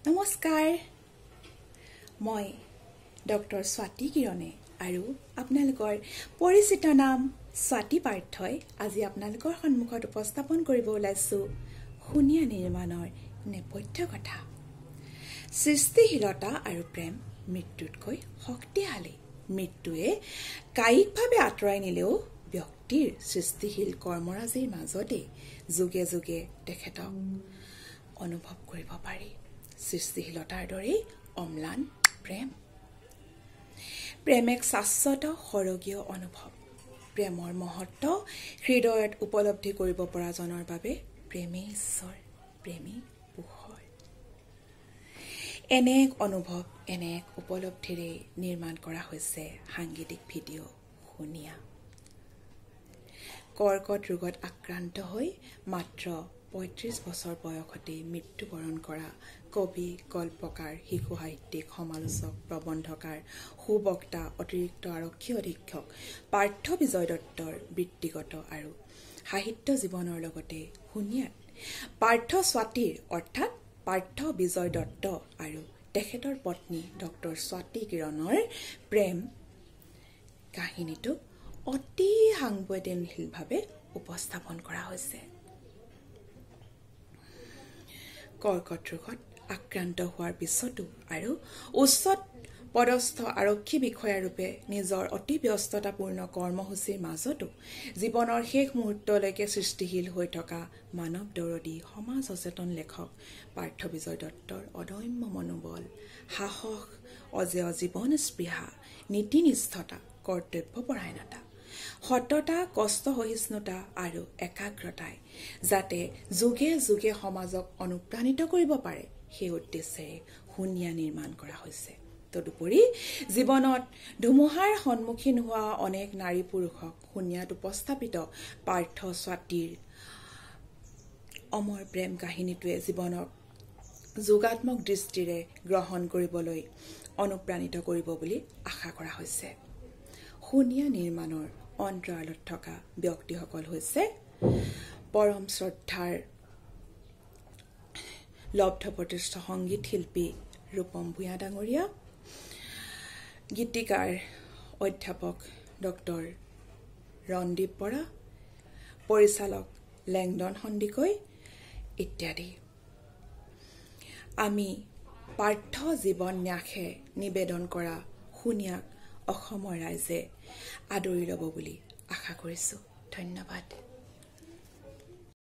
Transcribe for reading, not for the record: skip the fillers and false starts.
নমস্কাৰ মই ডক্টৰ স্বাতি কিৰণে আৰু আপোনালোকৰ পৰিচিত নাম স্বাতি পাৰ্থই আজি আপোনালোকৰ সন্মুখত উপস্থাপন কৰিব ওলাইছো শুনিয়া নিৰ্মাণৰ নেপথ্য কথা সৃষ্টিশীলতা আৰু প্ৰেম মৃত্যুতকৈ শক্তিশালী মৃত্যুৱে কায়িকভাৱে আঁতৰাই নিলেও ব্যক্তিৰ সৃষ্টিশীল কৰ্মৰাজিৰ মাজতে যুগে যুগে তেখেতক অনুভৱ কৰিব পাৰি সৃষ্টিশীলতাৰ দৰে অম্লান প্ৰেম এক শাশ্বত সৰগীয় অনুভৱ প্ৰেমৰ মহত্ব হৃদয়ত উপলব্ধি কৰিব পৰা জনৰ বাবে প্ৰেমেই ঈশ্বৰ প্ৰেমেই পোহৰ এনে এক অনুভৱ এনে এক উপলব্ধিৰে নিৰ্মাণ কৰা হৈছে সাংগীতিক ভিডিঅ' শুনিয়া কৰ্কট ৰোগত আক্ৰান্ত হৈ মাত্ৰ ৩৫ বছৰ বয়সতে মৃত্যুবৰণ কৰা কবি গল্পকাৰ শিশু সাহিত্যিক সমালোচক প্ৰবন্ধকাৰ সুবক্তা অতিৰিক্ত আৰক্ষী অধীক্ষক পাৰ্থ বিজয় দত্তৰ বৃত্তিগত আৰু সাহিত্য জীৱনৰ লগতে শুনিয়াত পাৰ্থ স্বাতীৰ অৰ্থাৎ পাৰ্থ বিজয় দত্ত আৰু তেখেতৰ পত্নী ডক্টৰ স্বাতি কিৰণৰ প্ৰেম কাহিনীটো অতি সাংবেদনশীলভাৱে উপস্থাপন কৰা হৈছে কৰ্কট ৰোগত আক্ৰান্ত হোৱাৰ পিছতো আৰু উচ্চত পদস্থ আৰক্ষী বিষয়াৰূপে নিজৰ অতি ব্যস্ততাপূৰ্ণ কৰ্মসূচীৰ মাজতো জীৱনৰ শেষ মুহূৰ্তলৈকে সৃষ্টিশীল হৈ থকা মানৱ দৰদী সমাজ সচেতন লেখক পাৰ্থ বিজয় দত্তৰ অদম্য মনোবল সাহস অজেয় জীৱন স্পৃহা নীতিনিষ্ঠতা কৰ্তব্যপৰায়ণতা সততা কষ্ট সহিষ্ণুতা আৰু একাগ্ৰতাই যাতে যুগে যুগে সমাজক অনুপ্ৰাণিত কৰিব পাৰে সেই উদ্দেশ্যেৰে শুনিয়া নিৰ্মাণ কৰা হৈছে তদুপৰি জীৱনত ধুমুহাৰ সন্মুখীন হোৱা অনেক নাৰী পুৰুষক শুনিয়াত উপস্থাপিত পাৰ্থ স্বাতীৰ অমৰ প্ৰেম কাহিনীটোৱে জীৱনক যোগাত্মক দৃষ্টিৰে গ্ৰহণ কৰিবলৈ অনুপ্ৰাণিত কৰিব বুলি আশা কৰা হৈছে শুনিয়া নিৰ্মাণৰ অন্তৰালত থকা ব্যক্তিসকল হৈছে পৰম শ্ৰদ্ধাৰ লব্ধপ্ৰতিষ্ঠ সংগীত শিল্পী ৰূপম ভূঞা ডাঙৰীয়া গীতিকাৰ অধ্যাপক ডক্টৰ ৰণদীপ বৰা পৰিচালক লেংডন সন্দিকৈ ইত্যাদি আমি পাৰ্থ জীৱন ন্যাসে নিবেদন কৰা শুনিয়াক অসমৰ ৰাইজে আদৰি ল'ব বুলি আশা কৰিছোঁ ধন্যবাদ